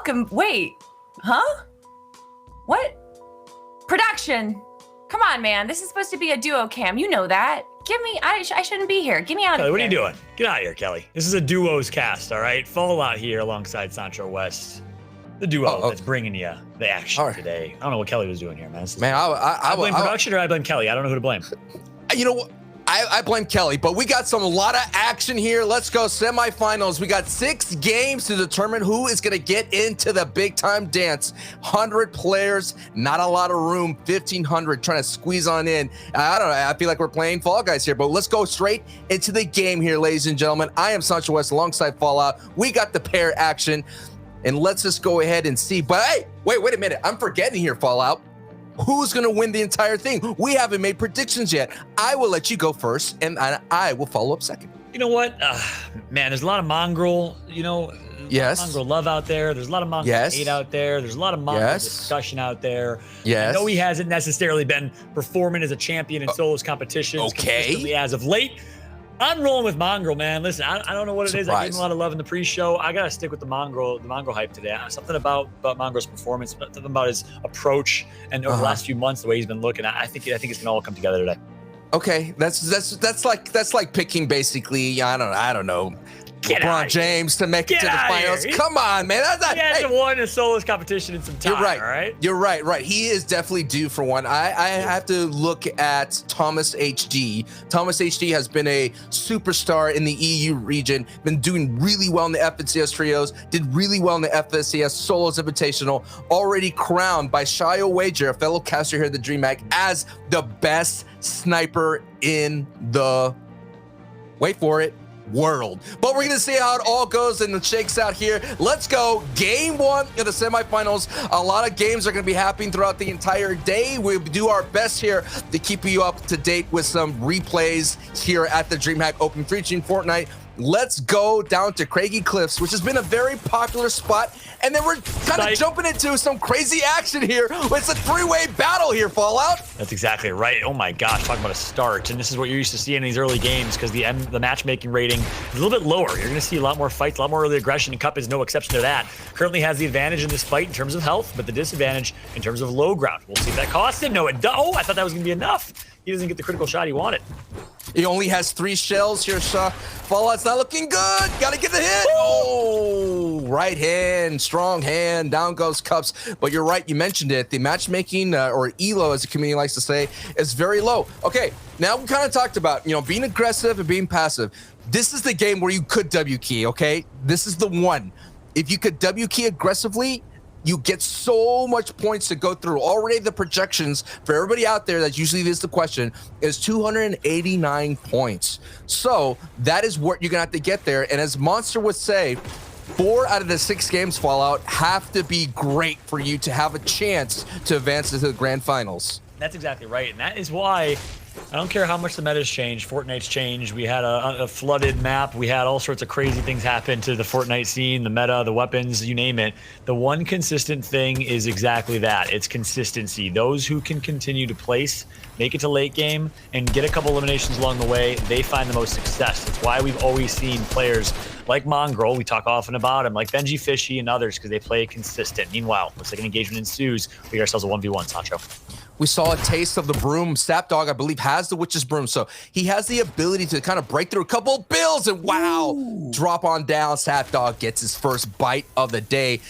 Welcome. Wait. Huh? What? Production. Come on, man. This is supposed to be a duo cam. You know that. Give me, I shouldn't be here. Get me out of here. What are you doing? Get out of here, Kelly. This is a duos cast, all right? Fallout here alongside Sancho West. The duo that's bringing you the action today. I don't know what Kelly was doing here, man. I blame production or I blame Kelly. I don't know who to blame. You know what? I blame Kelly, but we got a lot of action here. Let's go semifinals. We got 6 games to determine who is going to get into the big time dance. 100 players, not a lot of room. 1,500 trying to squeeze on in. I don't know. I feel like we're playing Fall Guys here, but let's go straight into the game here, ladies and gentlemen. I am Sancho West alongside Fallout. We got the pair action, and let's just go ahead and see. But hey, wait a minute. I'm forgetting here, Fallout. Who's going to win the entire thing? We haven't made predictions yet. I will let you go first, and I will follow up second. You know what? Man, there's a lot of mongrel, mongrel love out there. There's a lot of mongrel hate out there. There's a lot of mongrel discussion out there. Yes. I know he hasn't necessarily been performing as a champion in solos competitions consistently as of late. I'm rolling with Mongrel, man. Listen, I don't know what it is. I gave him a lot of love in the pre-show. I gotta stick with the Mongrel hype today. Something about Mongrel's performance, something about his approach, and over the last few months, the way he's been looking. I think it's gonna all come together today. Okay, that's like picking basically. I don't know. LeBron James to make it to the finals. Come on, man. He hasn't won a solos competition in some time. You're right. All right. You're right. He is definitely due for one. I have to look at Thomas HD. Thomas HD has been a superstar in the EU region, been doing really well in the FNCS trios, did really well in the FNCS solos invitational, already crowned by Shio Wager, a fellow caster here at the DreamHack, as the best sniper in the, wait for it, world. But we're gonna see how it all goes and it shakes out here. Let's go. Game 1 of the semifinals. A lot of games are gonna be happening throughout the entire day. We'll do our best here to keep you up to date with some replays here at the DreamHack Open featuring Fortnite. Let's go down to Craggy Cliffs, which has been a very popular spot. And then we're kind of jumping into some crazy action here. It's a 3-way battle here, Fallout. That's exactly right. Oh my gosh, talking about a start. And this is what you're used to seeing in these early games because the matchmaking rating is a little bit lower. You're going to see a lot more fights, a lot more early aggression, and Cup is no exception to that. Currently has the advantage in this fight in terms of health, but the disadvantage in terms of low ground. We'll see if that costs him. No, it does. Oh, I thought that was going to be enough. He doesn't get the critical shot he wanted. He only has 3 shells here, Fallout's not looking good. Gotta get the hit. Oh, right hand, strong hand, down goes Cups. But you're right, you mentioned it. The matchmaking, or ELO as the community likes to say, is very low. Okay, now we kind of talked about, being aggressive and being passive. This is the game where you could W key, okay? This is the one. If you could W key aggressively, you get so much points to go through. Already the projections for everybody out there, that usually is the question, is 289 points. So that is what you're gonna have to get there. And as Monster would say, 4 out of the 6 games, Fallout, have to be great for you to have a chance to advance into the grand finals. That's exactly right. And that is why I don't care how much the meta's changed. Fortnite's changed. We had a flooded map. We had all sorts of crazy things happen to the Fortnite scene, the meta, the weapons, you name it. The one consistent thing is exactly that. It's consistency. Those who can continue to place, make it to late game, and get a couple eliminations along the way, they find the most success. That's why we've always seen players like Mongrel, we talk often about him, like Benji Fishy and others, because they play consistent. Meanwhile, looks like an engagement ensues. We get ourselves a 1v1, Sancho. We saw a taste of the broom. Sapdog, I believe, has the Witch's Broom, so he has the ability to kind of break through a couple of bills and drop on down. Sapdog gets his first bite of the day.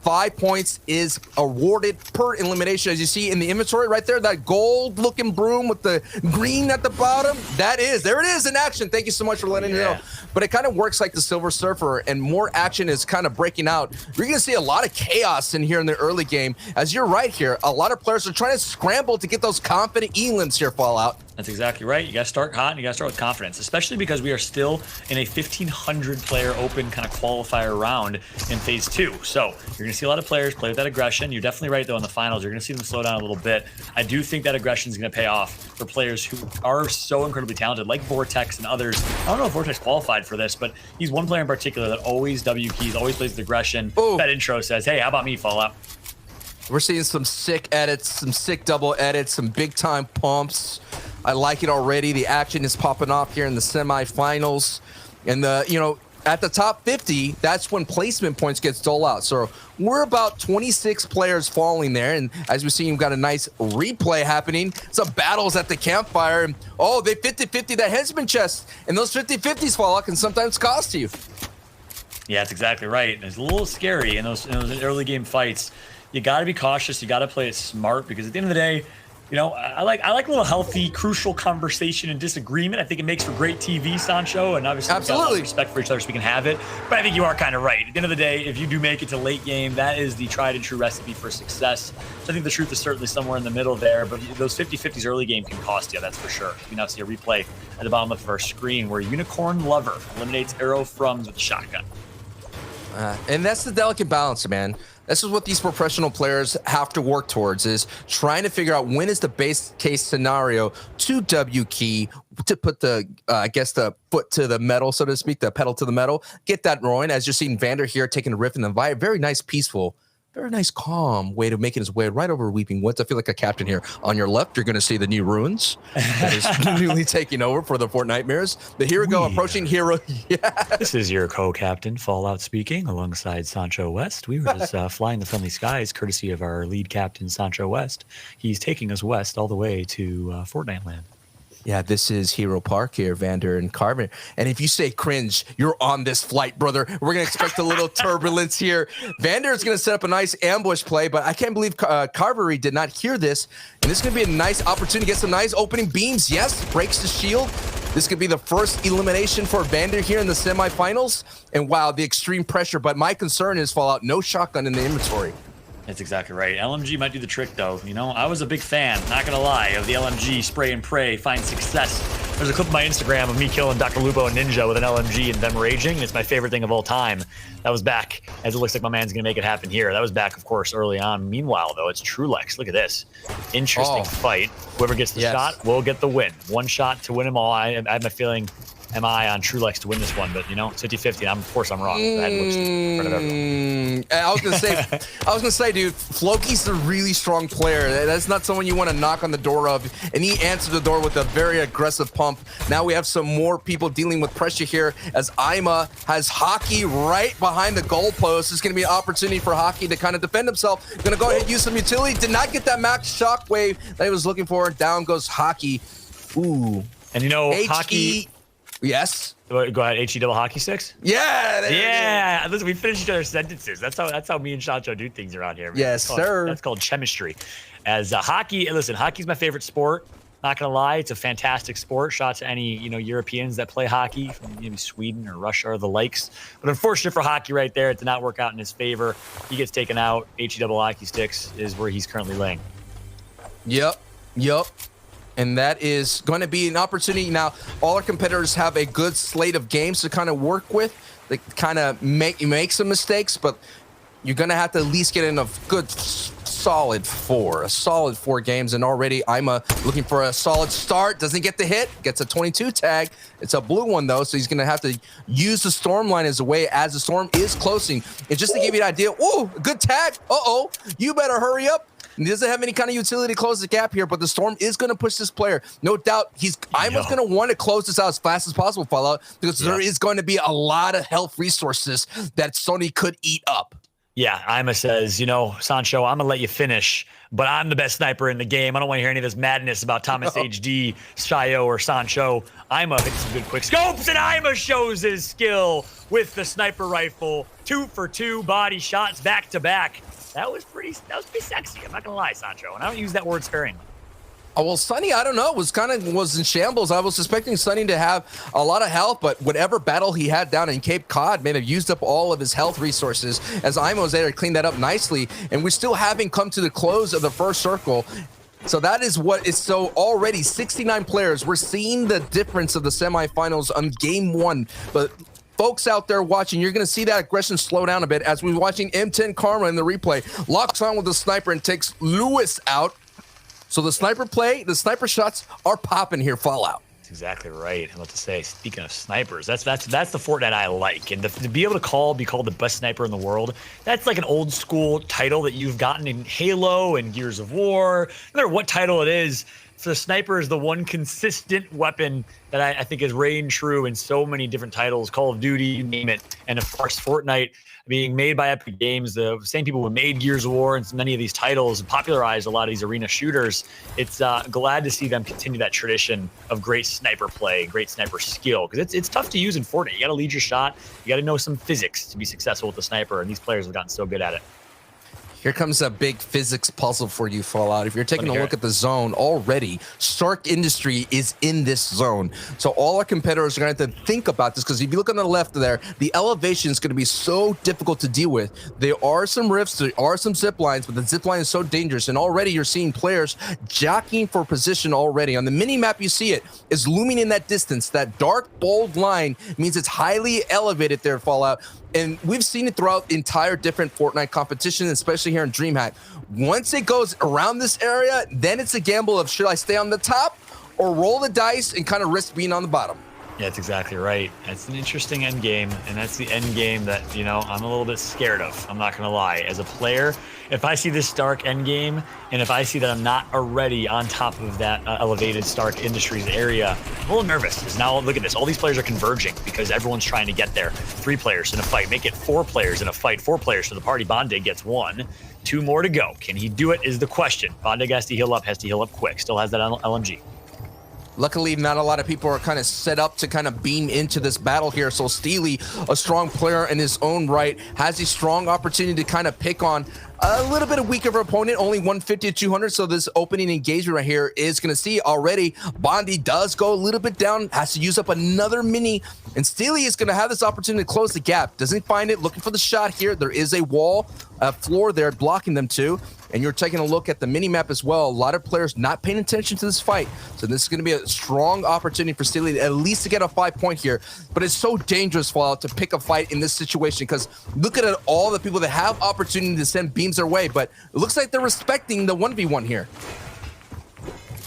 5 points is awarded per elimination. As you see in the inventory right there, that gold looking broom with the green at the bottom, there it is in action. Thank you so much for letting me know. But it kind of works like the Silver Surfer, and more action is kind of breaking out. You're gonna see a lot of chaos in here in the early game. As you're right here, a lot of players are trying to scramble to get those confident elims here, Fallout. That's exactly right. You got to start hot and you got to start with confidence, especially because we are still in a 1,500 player open kind of qualifier round in phase 2. So you're going to see a lot of players play with that aggression. You're definitely right, though, in the finals. You're going to see them slow down a little bit. I do think that aggression is going to pay off for players who are so incredibly talented, like Vortex and others. I don't know if Vortex qualified for this, but he's one player in particular that always W keys, always plays with aggression. Ooh. That intro says, hey, how about me, Fallout? We're seeing some sick edits, some sick double edits, some big time pumps. I like it already. The action is popping off here in the semifinals. And at the top 50, that's when placement points get stole out. So we're about 26 players falling there. And as we see, you've got a nice replay happening. Some battles at the campfire. And, oh, they 50-50 that headsman chest. And those 50-50s fall out can sometimes cost you. Yeah, that's exactly right. It's a little scary in those early game fights. You got to be cautious. You got to play it smart because at the end of the day, you know, I like a little healthy, crucial conversation and disagreement. I think it makes for great TV, Sancho, and obviously we've got a lot of respect for each other so we can have it. But I think you are kind of right. At the end of the day, if you do make it to late game, that is the tried and true recipe for success. So I think the truth is certainly somewhere in the middle there. But those 50-50s early game can cost you, that's for sure. You now see a replay at the bottom of our screen where Unicorn Lover eliminates Arrow Frums with a shotgun. And that's the delicate balance, man. This is what these professional players have to work towards, is trying to figure out when is the base case scenario to W key, to put the, I guess, the foot to the metal, so to speak, the pedal to the metal, get that rolling. As you're seeing Vander here taking a riff in the vibe, very nice, peaceful, very nice, calm way to making his way right over Weeping Woods. I feel like a captain here. On your left, you're going to see the new runes that is newly taking over for the Fortnitemares. But here we go, approaching Hero. Yeah. This is your co-captain, Fallout speaking, alongside Sancho West. We were just flying the friendly skies, courtesy of our lead captain, Sancho West. He's taking us west all the way to Fortnite land. Yeah, this is Hero Park here, Vander and Carver. And if you say cringe, you're on this flight, brother. We're going to expect a little turbulence here. Vander is going to set up a nice ambush play, but I can't believe Carvery did not hear this. And this is going to be a nice opportunity to get some nice opening beams. Yes, breaks the shield. This could be the first elimination for Vander here in the semifinals. And wow, the extreme pressure. But my concern is Fallout, no shotgun in the inventory. That's exactly right. LMG might do the trick, though. You know, I was a big fan, not going to lie, of the LMG spray and pray, find success. There's a clip on my Instagram of me killing Dr. Lupo and Ninja with an LMG and them raging. It's my favorite thing of all time. That was back, as it looks like my man's going to make it happen here. That was back, of course, early on. Meanwhile, though, it's Trulex. Look at this. Interesting fight. Whoever gets the shot will get the win. One shot to win them all. I have my feeling... am I on Trulex to win this one, but you know, it's 50-50. Of course I'm wrong. That looks in front of everyone. I was gonna say, dude, Floki's a really strong player. That's not someone you want to knock on the door of, and he answered the door with a very aggressive pump. Now we have some more people dealing with pressure here, as Ima has Hockey right behind the goalpost. It's gonna be an opportunity for Hockey to kind of defend himself. Gonna go ahead and use some utility. Did not get that max shockwave that he was looking for. Down goes Hockey. Ooh. And you know, Hockey. Yes. Go ahead, HE double hockey sticks. Yeah. Yeah. Listen, we finish each other's sentences. That's how me and Sancho do things around here. Man. Yes, sir. That's called chemistry. As Hockey, listen, hockey's my favorite sport. Not gonna lie, it's a fantastic sport. Shout out to any Europeans that play hockey from maybe Sweden or Russia or the likes. But unfortunate for Hockey right there, it did not work out in his favor. He gets taken out. HE double hockey sticks is where he's currently laying. Yep. And that is going to be an opportunity. Now, all our competitors have a good slate of games to kind of work with. They kind of make some mistakes, but you're going to have to at least get in a good solid four games. And already Ima looking for a solid start. Doesn't get the hit. Gets a 22 tag. It's a blue one, though, so he's going to have to use the storm line as a way as the storm is closing. And just to give you an idea, ooh, good tag. Uh-oh, you better hurry up. He doesn't have any kind of utility to close the gap here, but the Storm is going to push this player. No doubt, Ima's going to want to close this out as fast as possible, Fallout, because there is going to be a lot of health resources that Sony could eat up. Yeah, Ima says, you know, Sancho, I'm going to let you finish, but I'm the best sniper in the game. I don't want to hear any of this madness about Thomas HD, Shio, or Sancho. Ima hits some good quick scopes, and Ima shows his skill with the sniper rifle. 2 for 2 body shots back to back. That was pretty sexy. I'm not gonna lie, Sancho, and I don't use that word sparingly. Oh, well, Sunny, I don't know, was in shambles. I was expecting Sunny to have a lot of health, but whatever battle he had down in Cape Cod may have used up all of his health resources, as Ima was there to clean that up nicely, and we still haven't come to the close of the first circle. So that is what is so already 69 players. We're seeing the difference of the semifinals on game one, but folks out there watching, you're going to see that aggression slow down a bit as we're watching M10 Karma in the replay. Locks on with the sniper and takes Lewis out. So the sniper play, the sniper shots are popping here, Fallout. That's exactly right. I'm about to say, speaking of snipers, that's the Fortnite I like. And to be able to be called the best sniper in the world, that's like an old school title that you've gotten in Halo and Gears of War. No matter what title it is, So the sniper is the one consistent weapon that I think is reigned true in so many different titles, Call of Duty, you name it. And of course, Fortnite being made by Epic Games, the same people who made Gears of War and many of these titles, popularized a lot of these arena shooters. It's glad to see them continue that tradition of great sniper play, great sniper skill, because it's tough to use in Fortnite. You got to lead your shot. You got to know some physics to be successful with the sniper, and these players have gotten so good at it. Here comes a big physics puzzle for you, Fallout. If you're taking a look at the zone already, Stark Industry is in this zone. So all our competitors are going to have to think about this, because if you look on the left there, the elevation is going to be so difficult to deal with. There are some rifts, there are some zip lines, but the zip line is so dangerous. And already you're seeing players jockeying for position already. On the mini map, you see it is looming in that distance. That dark, bold line means it's highly elevated there, Fallout. And we've seen it throughout entire different Fortnite competitions, especially here in DreamHack. Once it goes around this area, then it's a gamble of should I stay on the top or roll the dice and kind of risk being on the bottom. Yeah, that's exactly right. That's an interesting end game, and that's the end game that, you know, I'm a little bit scared of. I'm not going to lie. As a player, if I see this Stark end game, and if I see that I'm not already on top of that elevated Stark Industries area, I'm a little nervous. Because now, look at this. All these players are converging because everyone's trying to get there. 3 players in a fight. Make it 4 players in a fight. 4 players for the party. Bondig gets 1. 2 more to go. Can he do it is the question. Bondig has to heal up quick. Still has that LMG. Luckily, not a lot of people are kind of set up to kind of beam into this battle here. So Steely, a strong player in his own right, has a strong opportunity to kind of pick on a little bit of weaker opponent, only 150 to 200. So this opening engagement right here is going to see already Bondi does go a little bit down, has to use up another mini, and Steely is going to have this opportunity to close the gap. Doesn't find it, looking for the shot here. There is a wall, a floor there blocking them too. And you're taking a look at the mini map as well. A lot of players not paying attention to this fight. So this is going to be a strong opportunity for Steely at least to get a 5-point here. But it's so dangerous, Fallout, to pick a fight in this situation, because look at all the people that have opportunity to send beams their way. But it looks like they're respecting the 1v1 here.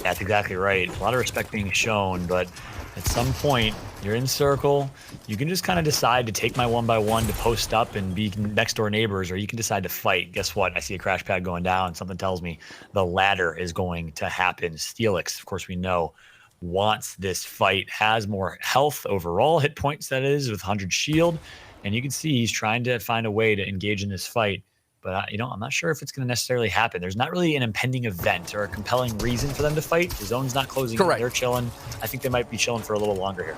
That's exactly right. A lot of respect being shown, but at some point, you're in circle. You can just kind of decide to take my 1x1 to post up and be next door neighbors, or you can decide to fight. Guess what? I see a crash pad going down. Something tells me the latter is going to happen. Steelix, of course, we know, wants this fight, has more health overall, hit points, that is, with 100 shield. And you can see he's trying to find a way to engage in this fight. But, you know, I'm not sure if it's going to necessarily happen. There's not really an impending event or a compelling reason for them to fight. The zone's not closing. Correct. They're chilling. I think they might be chilling for a little longer here.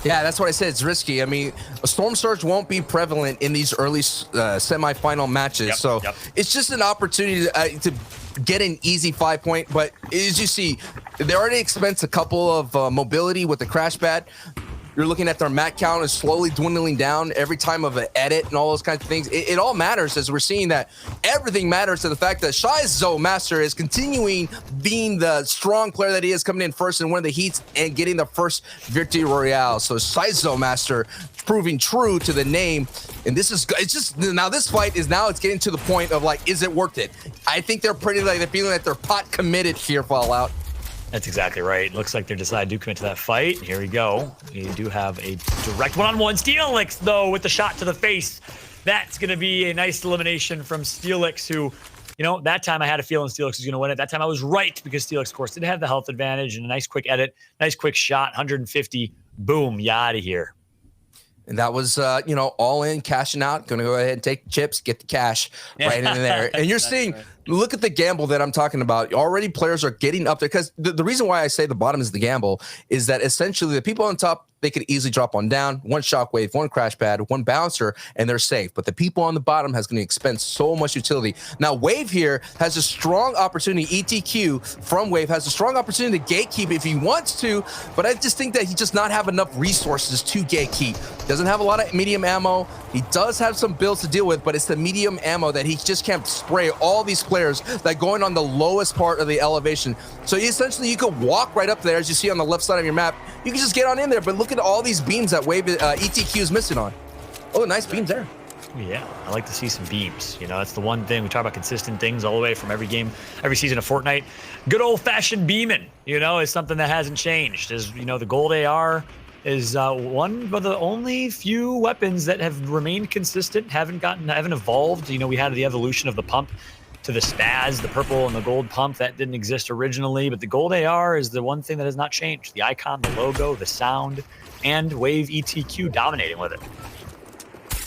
Yeah, that's what I said. It's risky. I mean, a Storm Surge won't be prevalent in these early semifinal matches. It's just an opportunity to get an easy 5-point. But as you see, they already expense a couple of mobility with the crash pad. You're looking at their mat count is slowly dwindling down every time of an edit and all those kinds of things. It all matters, as we're seeing that everything matters to the fact that Shizo Master is continuing being the strong player that he is, coming in first in one of the heats and getting the first victory royale. So Shizo Master proving true to the name. And this is, it's just, now this fight is now it's getting to the point of like, is it worth it? I think they're pretty, like, they're feeling like they're pot committed here, Fallout. That's exactly right. Looks like they're deciding to commit to that fight. Here we go. We do have a direct one-on-one. Steelix, though, with the shot to the face. That's going to be a nice elimination from Steelix, who, you know, that time I had a feeling Steelix was going to win it. That time I was right, because Steelix, of course, did have the health advantage and a nice quick edit, nice quick shot, 150. Boom, you out of here. And that was, you know, all in, cashing out. Going to go ahead and take the chips, get the cash right in there. And you're seeing, look at the gamble that I'm talking about. Already players are getting up there, because the reason why I say the bottom is the gamble is that essentially the people on top, they could easily drop on down, one shockwave, one crash pad, one bouncer, and they're safe. But the people on the bottom has going to expend so much utility. Now, Wave here has a strong opportunity. ETQ from Wave has a strong opportunity to gatekeep if he wants to, but I just think that he just not have enough resources to gatekeep. Doesn't have a lot of medium ammo. He does have some builds to deal with, but it's the medium ammo that he just can't spray all these players that going on the lowest part of the elevation. So essentially, you could walk right up there, as you see on the left side of your map. You can just get on in there, but look at all these beams that Wave ETQ is missing on. Oh, nice beams there. Yeah, I like to see some beams. You know, that's the one thing. We talk about consistent things all the way from every game, every season of Fortnite. Good old-fashioned beaming, you know, is something that hasn't changed. As you know, the gold AR is one of the only few weapons that have remained consistent, haven't evolved. You know, we had the evolution of the pump to the spaz, the purple and the gold pump that didn't exist originally, but the gold AR is the one thing that has not changed. The icon, the logo, the sound, and Wave ETQ dominating with it.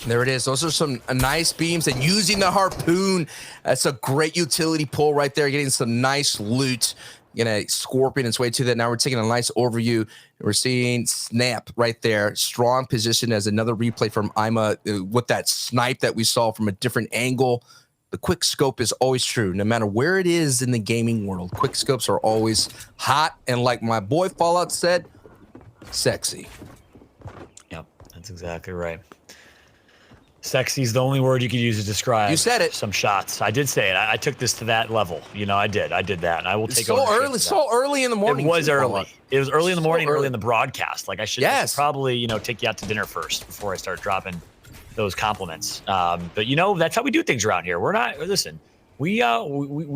There it is. Those are some nice beams, and using the harpoon, that's a great utility pull right there, getting some nice loot. Gonna scorpion its way to that. Now we're taking a nice overview. We're seeing Snap right there. Strong position as another replay from Ima with that snipe that we saw from a different angle. The quick scope is always true, no matter where it is in the gaming world. Quick scopes are always hot, and like my boy Fallout said, sexy. Yep, that's exactly right. Sexy is the only word you could use to describe. You said it. Some shots. I did say it. I took this to that level. You know, I did that, and I will take so early. So early in the morning. It was early. Fallout. It was early in the morning, So early in the broadcast. Like I should probably, you know, take you out to dinner first before I start dropping those compliments. But you know, that's how we do things around here. We're not. Listen, we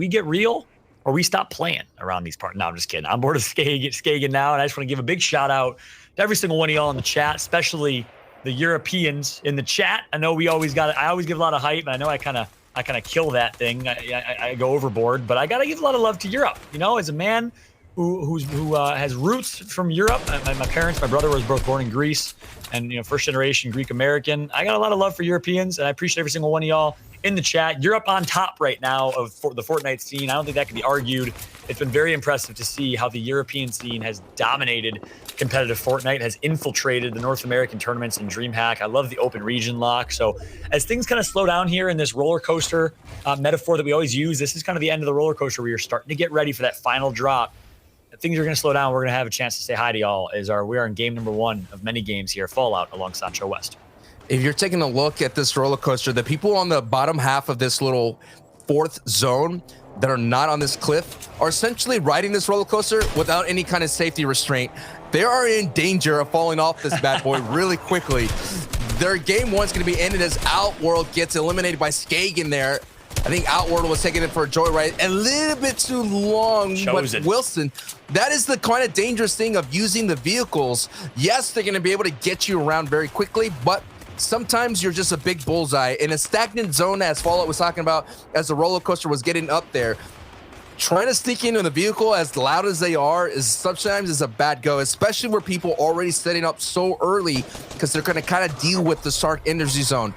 get real, or we stop playing around these parts. No, I'm just kidding. I'm bored of Skagen now, and I just want to give a big shout out to every single one of y'all in the chat, especially the Europeans in the chat. I know I always give a lot of hype, and I know I kind of kill that thing. I go overboard, but I gotta give a lot of love to Europe. You know, as a man who has roots from Europe. My parents, my brother was both born in Greece, and you know, first generation Greek American. I got a lot of love for Europeans, and I appreciate every single one of y'all in the chat. Europe on top right now of the Fortnite scene. I don't think that can be argued. It's been very impressive to see how the European scene has dominated competitive Fortnite, has infiltrated the North American tournaments in DreamHack. I love the open region lock. So as things kind of slow down here in this roller coaster metaphor that we always use, this is kind of the end of the roller coaster where you're starting to get ready for that final drop. Things are going to slow down. We're going to have a chance to say hi to y'all we are in game number 1 of many games here, Fallout, along Sancho West. If you're taking a look at this roller coaster, the people on the bottom half of this little 4th zone that are not on this cliff are essentially riding this roller coaster without any kind of safety restraint. They are in danger of falling off this bad boy really quickly. Their game 1's going to be ended as Outworld gets eliminated by Skagen there. I think Outworld was taking it for a joyride a little bit too long. But Wilson, that is the kind of dangerous thing of using the vehicles. Yes, they're going to be able to get you around very quickly, but sometimes you're just a big bullseye. In a stagnant zone, as Fallout was talking about, as the roller coaster was getting up there, trying to sneak into the vehicle as loud as they are is sometimes a bad go, especially where people already setting up so early because they're going to kind of deal with the Stark energy zone.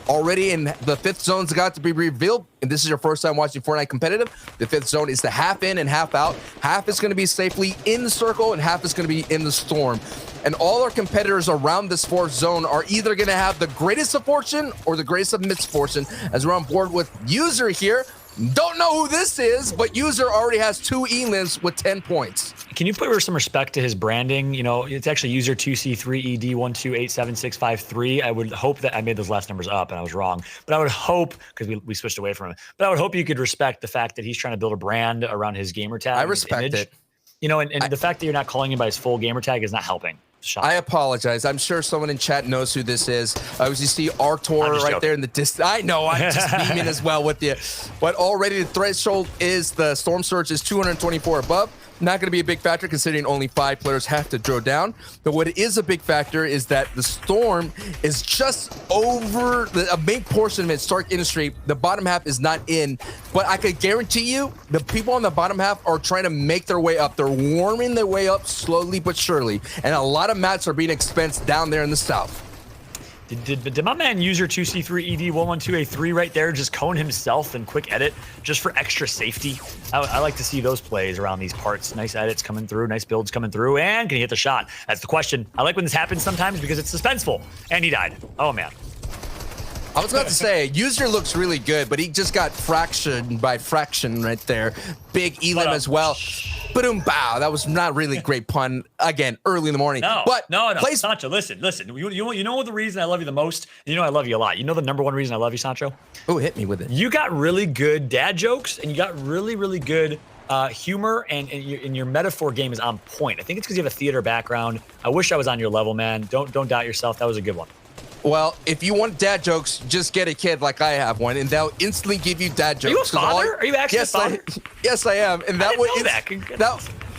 Already in the 5th zone's got to be revealed, and this is your first time watching Fortnite competitive. The 5th zone is the half in and half out. Half is going to be safely in the circle, and half is going to be in the storm. And all our competitors around this 4th zone are either going to have the greatest of fortune or the greatest of misfortune, as we're on board with User here. Don't know who this is, but User already has 2 elims with 10 points. Can you put some respect to his branding? You know, it's actually User 2C3ED1287653. I would hope that I made those last numbers up and I was wrong, but I would hope, because we switched away from it, but I would hope you could respect the fact that he's trying to build a brand around his gamer tag. I respect it. You know, and the fact that you're not calling him by his full gamer tag is not helping. I apologize. I'm sure someone in chat knows who this is. As you see Artor right joking. There in the distance. I know, I'm just beaming as well with you. But already the threshold is the Storm Surge is 224 above. Not going to be a big factor considering only 5 players have to draw down. But what is a big factor is that the Storm is just over a big portion of its Stark industry. The bottom half is not in. But I could guarantee you the people on the bottom half are trying to make their way up. They're warming their way up slowly but surely. And a lot of mats are being expensed down there in the south. Did my man User 2C3ED112A3 right there just cone himself and quick edit just for extra safety? I like to see those plays around these parts. Nice edits coming through, nice builds coming through, and can he hit the shot? That's the question. I like when this happens sometimes because it's suspenseful. And he died. Oh, man. I was about to say, User looks really good, but he just got fractioned by fraction right there. Big elim as well. Boom, bow. That was not really a great pun. Again, early in the morning. No, but no. Sancho, listen. You know what the reason I love you the most? You know I love you a lot. You know the number 1 reason I love you, Sancho? Oh, hit me with it. You got really good dad jokes, and you got really, really good humor, and your metaphor game is on point. I think it's because you have a theater background. I wish I was on your level, man. Don't doubt yourself. That was a good one. Well, if you want dad jokes, just get a kid like I have one, and they'll instantly give you dad jokes. Are you a father? Are you actually a father? Yes, I am. And that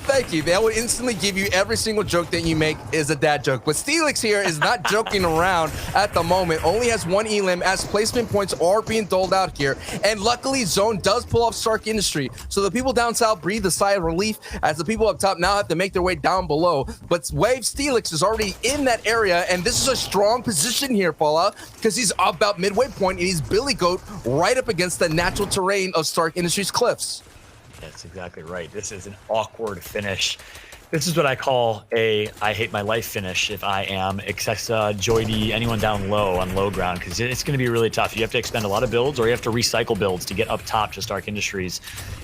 Thank you. That would instantly give you every single joke that you make is a dad joke. But Steelix here is not joking around at the moment. Only has one elim as placement points are being doled out here. And luckily, Zone does pull off Stark Industry. So the people down south breathe a sigh of relief as the people up top now have to make their way down below. But Wave Steelix is already in that area. And this is a strong position here, Fallout, because he's about midway point and he's Billy Goat right up against the natural terrain of Stark Industries cliffs. That's exactly right. This is an awkward finish. This is what I call a I hate my life finish if I am Excessa, Joydy, anyone down low on low ground, because it's going to be really tough. You have to expend a lot of builds or you have to recycle builds to get up top to Stark Industries.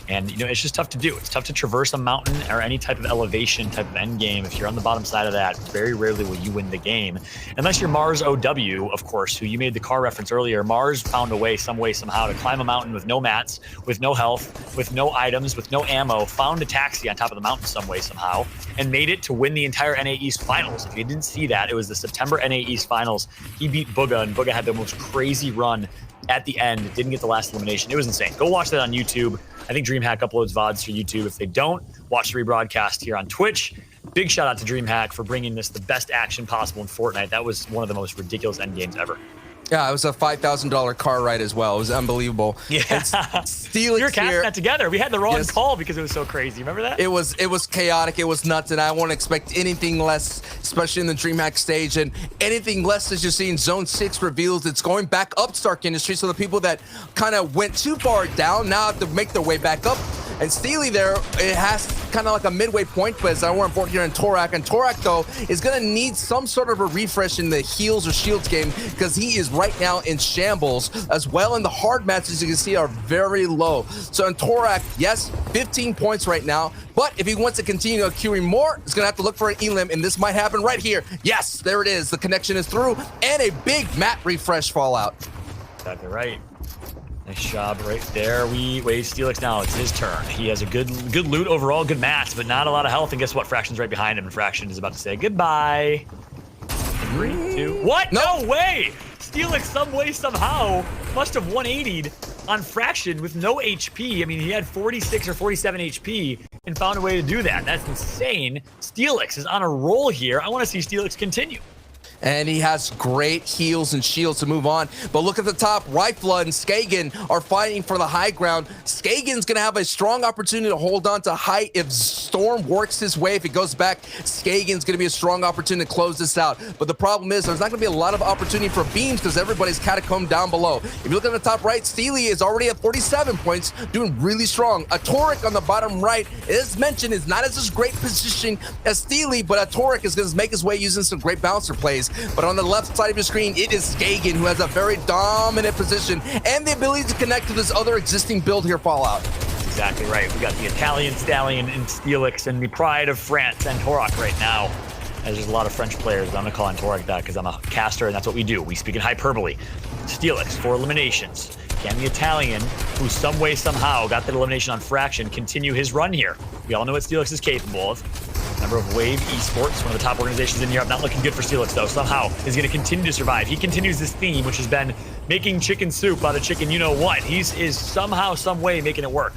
And, you know, it's just tough to do. It's tough to traverse a mountain or any type of elevation type of end game. If you're on the bottom side of that, very rarely will you win the game. Unless you're Mars OW, of course, who you made the car reference earlier. Mars found a way, some way, somehow to climb a mountain with no mats, with no health, with no items, with no ammo, found a taxi on top of the mountain some way, somehow, and made it to win the entire NA East Finals. If you didn't see that, it was the September NA East Finals. He beat Booga, and Booga had the most crazy run at the end. Didn't get the last elimination. It was insane. Go watch that on YouTube. I think DreamHack uploads VODs to YouTube. If they don't, watch the rebroadcast here on Twitch. Big shout out to DreamHack for bringing this the best action possible in Fortnite. That was one of the most ridiculous end games ever. Yeah, it was a $5,000 car ride as well. It was unbelievable. Yeah, Steelix we were casting here. that together. We had the wrong call because it was so crazy. Remember that? It was chaotic. It was nuts, and I won't expect anything less, especially in the DreamHack stage. And anything less as you're seeing Zone 6 reveals it's going back up Stark Industries. So the people that kind of went too far down now have to make their way back up. And Steely there, it has kind of like a midway point, but it's more important here in Torak. And Torak, though, is going to need some sort of a refresh in the heals or shields game because he is right now in shambles as well. And the hard mats, as you can see, are very low. So in Torak, yes, 15 points right now. But if he wants to continue accruing more, he's going to have to look for an elim, and this might happen right here. Yes, there it is. The connection is through, and a big map refresh Fallout. Exactly right. Nice job right there. We wave Steelix now. It's his turn. He has a good loot overall, good match, but not a lot of health. And guess what? Fraction's right behind him, and Fraction is about to say goodbye. 3, 2. What? No way! Steelix, some way, somehow, must have 180'd on Fraction with no HP. I mean, he had 46 or 47 HP and found a way to do that. That's insane. Steelix is on a roll here. I want to see Steelix continue. And he has great heals and shields to move on. But look at the top. Rifla and Skagen are fighting for the high ground. Skagen's going to have a strong opportunity to hold on to height if Storm works his way. If it goes back, Skagen's going to be a strong opportunity to close this out. But the problem is there's not going to be a lot of opportunity for beams because everybody's catacomb down below. If you look at the top right, Steely is already at 47 points, doing really strong. A Toric on the bottom right, as mentioned, is not as this great position as Steely, but a Toric is going to make his way using some great bouncer plays. But on the left side of your screen, it is Skagen, who has a very dominant position and the ability to connect to this other existing build here, Fallout. Exactly right. We got the Italian stallion in Steelix and the pride of France and Torak right now. As there's a lot of French players, but I'm going to call on Torak that because I'm a caster and that's what we do. We speak in hyperbole. Steelix, 4 eliminations. Can the Italian, who some way, somehow got that elimination on Fraction, continue his run here? We all know what Steelix is capable of. Member of Wave Esports, one of the top organizations in Europe. Not looking good for Steelix, though. Somehow is going to continue to survive. He continues this theme, which has been making chicken soup out of chicken you-know-what. He is somehow, some way making it work.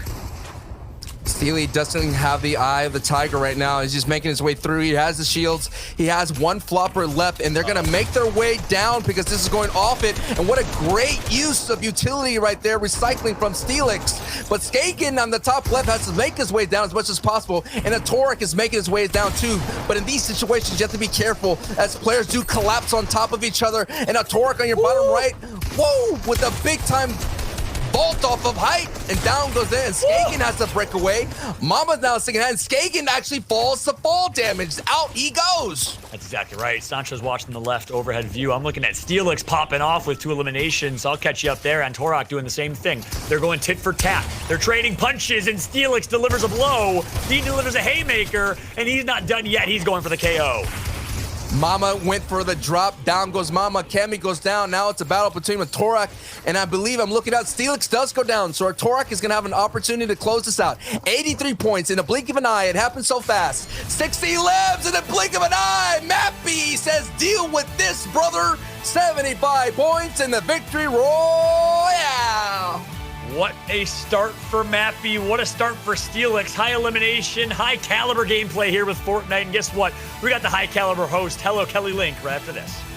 Steely doesn't have the eye of the tiger right now. He's just making his way through. He has the shields. He has one flopper left, and they're going to make their way down because this is going off it. And what a great use of utility right there, recycling from Steelix. But Skagen on the top left has to make his way down as much as possible, and a Toric is making his way down too. But in these situations, you have to be careful as players do collapse on top of each other. And a Toric on your bottom right, whoa, with a big-time vault off of height, and down goes in, and Skagen has to break away. Mama's now sticking hand, and Skagen actually falls to fall damage. Out he goes. That's exactly right. Sancho's watching the left overhead view. I'm looking at Steelix popping off with 2 eliminations. I'll catch you up there, and Torak doing the same thing. They're going tit for tat. They're trading punches, and Steelix delivers a blow. He delivers a haymaker, and he's not done yet. He's going for the KO. Mama went for the drop. Down goes Mama. Cammy goes down. Now it's a battle between Torak, and I believe I'm looking out. Steelix does go down, so our Torak is going to have an opportunity to close this out. 83 points in a blink of an eye. It happened so fast. 60 lives in a blink of an eye. Mappy says, deal with this, brother. 75 points in the victory royale. What a start for Mappy. What a start for Steelix. High elimination, high caliber gameplay here with Fortnite. And guess what? We got the high caliber host. Hello, Kelly Link, right after this.